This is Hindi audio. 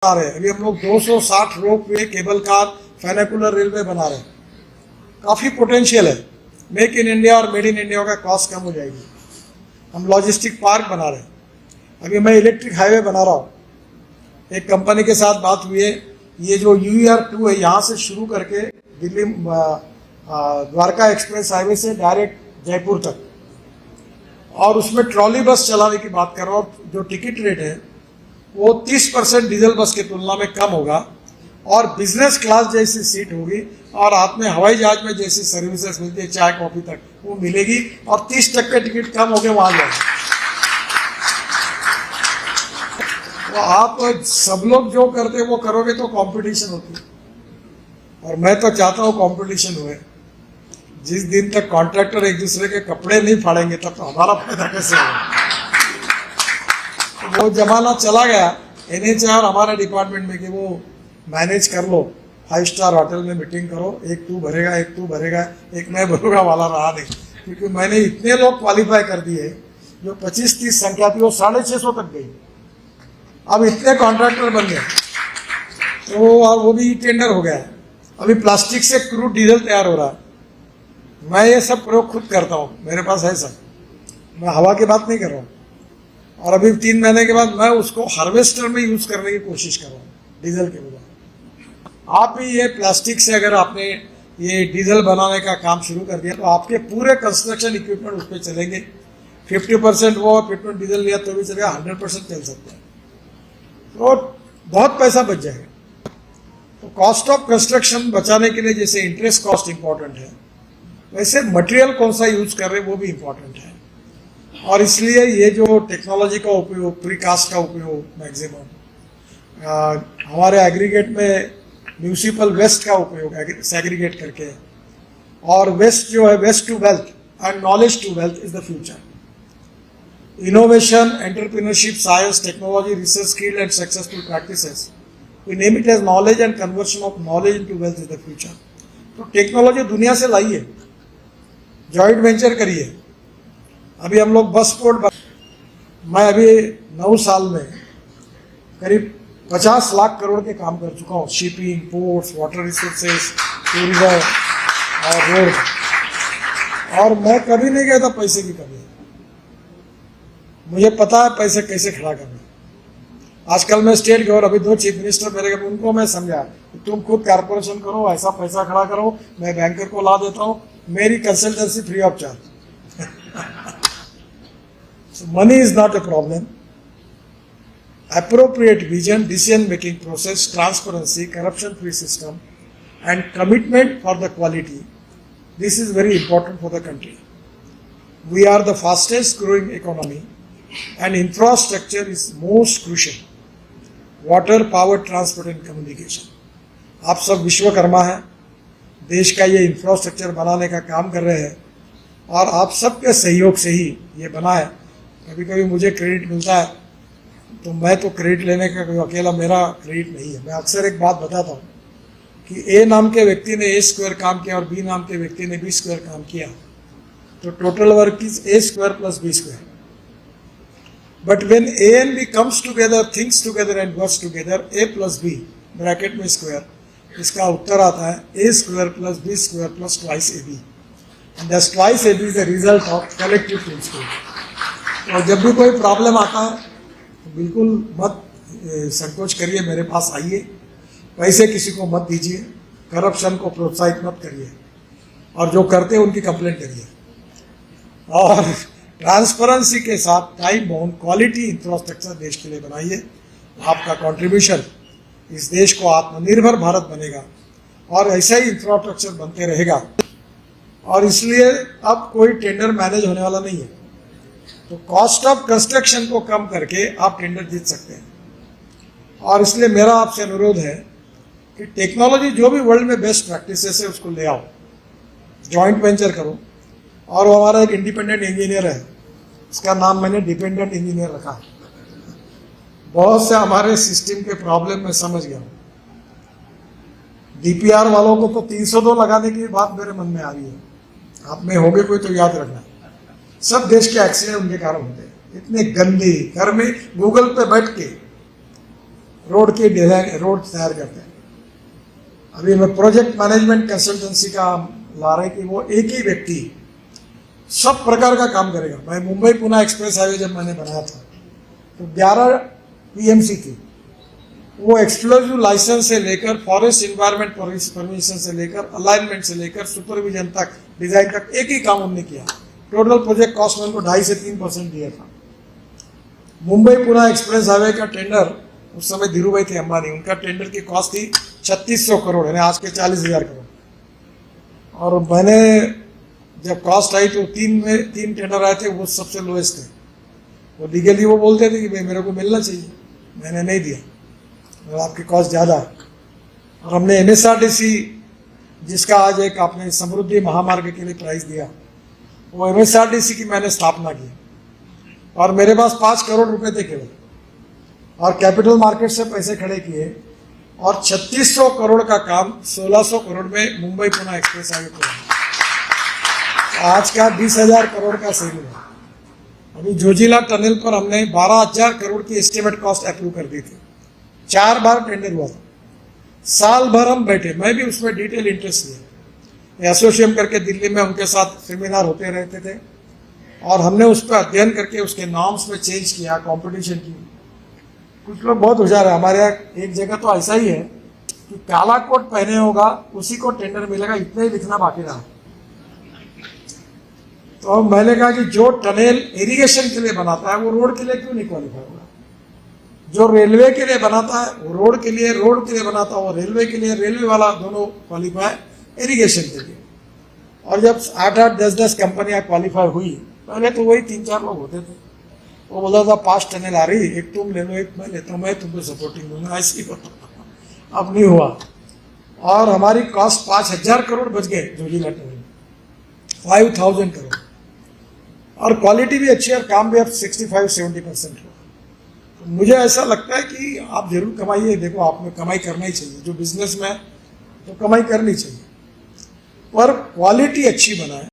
बना रहे हैं। अभी हम लोग 260 रोप वे, केबल कार, फेनिकुलर रेलवे बना रहे हैं। काफ़ी पोटेंशियल है। मेक इन इंडिया और मेड इन इंडिया का कॉस्ट कम हो जाएगी। हम लॉजिस्टिक पार्क बना रहे हैं। अभी मैं इलेक्ट्रिक हाईवे बना रहा हूँ। एक कंपनी के साथ बात हुई है, ये जो UER2 है यहाँ से शुरू करके दिल्ली द्वारका एक्सप्रेस हाईवे से डायरेक्ट जयपुर तक, और उसमें ट्रॉली बस चलाने की बात कर रहा हूँ। जो टिकट रेट है वो 30% डीजल बस की तुलना में कम होगा, और बिजनेस क्लास जैसी सीट होगी, और हाथ में हवाई जहाज में जैसी सर्विसेज मिलती है चाय कॉफी तक वो मिलेगी, और 30% टिकट कम होकर वहां जाएंगे। तो आप सब लोग जो करते हैं वो करोगे तो कंपटीशन होती है, और मैं तो चाहता हूँ कंपटीशन हुए। जिस दिन तक कॉन्ट्रैक्टर एक दूसरे के कपड़े नहीं फाड़ेंगे तब तो हमारा फायदा कैसे होगा। वो जमाना चला गया NHAI हमारे डिपार्टमेंट में कि वो मैनेज कर लो, 5 स्टार होटल में मीटिंग करो, एक तू भरेगा एक मैं भरूंगा वाला रहा नहीं। क्योंकि मैंने इतने लोग क्वालिफाई कर दिए जो 25-30 संख्या थी वो 650 तक गई। अब इतने कॉन्ट्रैक्टर बन गए तो, और वो भी टेंडर हो गया। अभी प्लास्टिक से क्रूड डीजल तैयार हो रहा है। मैं ये सब प्रयोग खुद करता हूँ, मेरे पास है सब। मैं हवा की बात नहीं कर रहा हूँ। और अभी 3 महीने के बाद मैं उसको हार्वेस्टर में यूज करने की कोशिश कर रहा हूँ डीजल के बजाय। आप भी ये प्लास्टिक से अगर आपने ये डीजल बनाने का काम शुरू कर दिया तो आपके पूरे कंस्ट्रक्शन इक्विपमेंट उस पर चलेंगे। 50% वो 50% डीजल लिया तो भी चलेगा, 100% चल सकता है। तो बहुत पैसा बच जाएगा। तो कॉस्ट ऑफ कंस्ट्रक्शन बचाने के लिए जैसे इंटरेस्ट कॉस्ट इंपॉर्टेंट है, वैसे मटेरियल कौन सा यूज कर रहे हैं वो भी इंपॉर्टेंट है। और इसलिए ये जो टेक्नोलॉजी का उपयोग, प्रीकास्ट का उपयोग मैक्सिमम, हमारे एग्रीगेट में म्यूनिसिपल वेस्ट का उपयोग सेग्रीगेट करके, और वेस्ट जो है, waste to wealth and knowledge to wealth is the future. Innovation, entrepreneurship, science, technology, research, skill and successful practices, we name it as knowledge and conversion of knowledge into wealth is the future. तो टेक्नोलॉजी दुनिया से लाइए, जॉइंट वेंचर करिए। अभी हम लोग बस पोर्ट, मैं अभी 9 साल में करीब 50 लाख करोड़ के काम कर चुका हूँ। Shipping, ports, water resources, tourism और रोड। और मैं कभी नहीं गया था पैसे की कमी। मुझे पता है पैसे कैसे खड़ा करना। आजकल मैं स्टेट गवर्नर, अभी 2 चीफ मिनिस्टर मेरे, उनको मैं समझा कि तुम खुद कारपोरेशन करो, ऐसा पैसा खड़ा करो, मैं बैंकर को ला देता हूँ, मेरी consultancy free of charge. So money is not a problem. Appropriate vision, decision-making process, transparency, corruption-free system, and commitment for the quality. This is very important for the country. We are the fastest growing economy, and infrastructure is most crucial. Water, power, transport, and communication. आप सब विश्वकर्मा हैं, देश का ये इंफ्रास्ट्रक्चर बनाने का काम कर रहे हैं, और आप सबके सहयोग से ही ये बना है। कभी कभी मुझे क्रेडिट मिलता है तो मैं तो क्रेडिट लेने का कोई अकेला मेरा क्रेडिट नहीं है। मैं अक्सर एक बात बताता हूँ कि A नाम के व्यक्ति ने A² काम किया और B नाम के व्यक्ति ने B² काम किया, तो total work is A² + B²। But when A and B comes together, thinks together and works together, A + B bracket में स्क्वायर, इसका उत्तर आता है A² + B² + twice AB, and thus twice AB is the result of collective principle। और जब भी कोई प्रॉब्लम आता है तो बिल्कुल मत संकोच करिए, मेरे पास आइए। पैसे किसी को मत दीजिए, करप्शन को प्रोत्साहित मत करिए, और जो करते हैं उनकी कंप्लेंट करिए, और ट्रांसपेरेंसी के साथ टाइम बाउंड क्वालिटी इंफ्रास्ट्रक्चर देश के लिए बनाइए। आपका कंट्रीब्यूशन इस देश को आत्मनिर्भर भारत बनेगा, और ऐसा ही इंफ्रास्ट्रक्चर बनते रहेगा। और इसलिए अब कोई टेंडर मैनेज होने वाला नहीं है। तो कॉस्ट ऑफ कंस्ट्रक्शन को कम करके आप टेंडर जीत सकते हैं। और इसलिए मेरा आपसे अनुरोध है कि टेक्नोलॉजी जो भी वर्ल्ड में बेस्ट प्रैक्टिसेस है उसको ले आओ, जॉइंट वेंचर करो। और वो हमारा एक इंडिपेंडेंट इंजीनियर है, इसका नाम मैंने डिपेंडेंट इंजीनियर रखा है। बहुत से हमारे सिस्टम के प्रॉब्लम में समझ गया हूँ। DPR वालों को तो 302 लगाने की बात मेरे मन में आ रही है। आप में होगे कोई तो याद रखना, सब देश के एक्सीडेंट उनके कारण होते हैं। इतने गंदे घर में गूगल पे बैठ के रोड की डिजाइन, रोड तैयार करते हैं। अभी मैं प्रोजेक्ट मैनेजमेंट कंसल्टेंसी का ला रहे कि वो एक ही व्यक्ति सब प्रकार का काम करेगा। मैं मुंबई पुणे एक्सप्रेस हाईवे जब मैंने बनाया था तो 11 पीएमसी थी, वो एक्सक्लूसिव लाइसेंस से लेकर फॉरेस्ट इन्वायरमेंट परमिशन से लेकर अलाइनमेंट से लेकर सुपरविजन तक डिजाइन तक एक ही काम हमने किया। टोटल प्रोजेक्ट कॉस्ट में उनको 2.5 से 3% दिया था। मुंबई पुणे एक्सप्रेस हाईवे का टेंडर उस समय धीरू भाई थे अंबानी, उनका टेंडर की कॉस्ट थी 3600 करोड़, यानी आज के 40,000 करोड़। और मैंने जब कॉस्ट आई तो तीन टेंडर आए थे, वो सबसे लोएस्ट थे। वो लीगली वो बोलते थे कि भाई मेरे को मिलना चाहिए, मैंने नहीं दिया, और आपकी कॉस्ट ज़्यादा है। और हमने एमएसआरटीसी, जिसका आज एक आपने समृद्धि महामार्ग के लिए प्राइस दिया, वो एमएसआरटीसी की मैंने स्थापना की और मेरे पास 5 करोड़ रुपए थे केवल, और कैपिटल मार्केट से पैसे खड़े किए और 3600 करोड़ का काम 1600 करोड़ में मुंबई पुणे एक्सप्रेस हाईवे पर। आज का 20,000 करोड़ का सेल है। अभी जोजिला टनल पर हमने 12,000 करोड़ की एस्टिमेट कॉस्ट अप्रूव कर दी थी। 4 बार टेंडर हुआ था, साल भर हम बैठे, मैं भी उसमें डिटेल इंटरेस्ट लिया। एसोसिएशन करके दिल्ली में उनके साथ सेमिनार होते रहते थे और हमने उस पर अध्ययन करके उसके नॉर्म्स में चेंज किया, कंपटीशन की। कुछ लोग बहुत होशियार है हमारे यहाँ, एक जगह तो ऐसा ही है कि काला कोट पहने होगा उसी को टेंडर मिलेगा, इतना ही लिखना बाकी रहा। तो मैंने कहा कि जो टनल इरिगेशन के लिए बनाता है वो रोड के लिए क्यों नहीं क्वालिफाई होगा? जो रेलवे के लिए बनाता है वो रोड के लिए बनाता है, वो रेलवे के लिए, रेलवे वाला दोनों क्वालिफाई इरिगेशन के लिए। और जब 8-8, 10-10 कंपनियां क्वालिफाई हुई, पहले तो वही 3-4 लोग होते थे। वो बोलता था 5 टनल आ रही, एक तुम ले लो, एक मैं लेता हूँ, मैं तुमको सपोर्टिंग दूंगा, ऐसी होता। अब नहीं हुआ और हमारी कॉस्ट 5,000 करोड़ बच गए जोजिला टनल, 5,000 करोड़। और क्वालिटी भी अच्छी है और काम भी अब 65-70% हो। तो मुझे ऐसा लगता है कि आप जरूर कमाइए। देखो, आपने कमाई करना ही चाहिए, जो बिजनेस में तो कमाई करनी चाहिए, पर क्वालिटी अच्छी बनाए।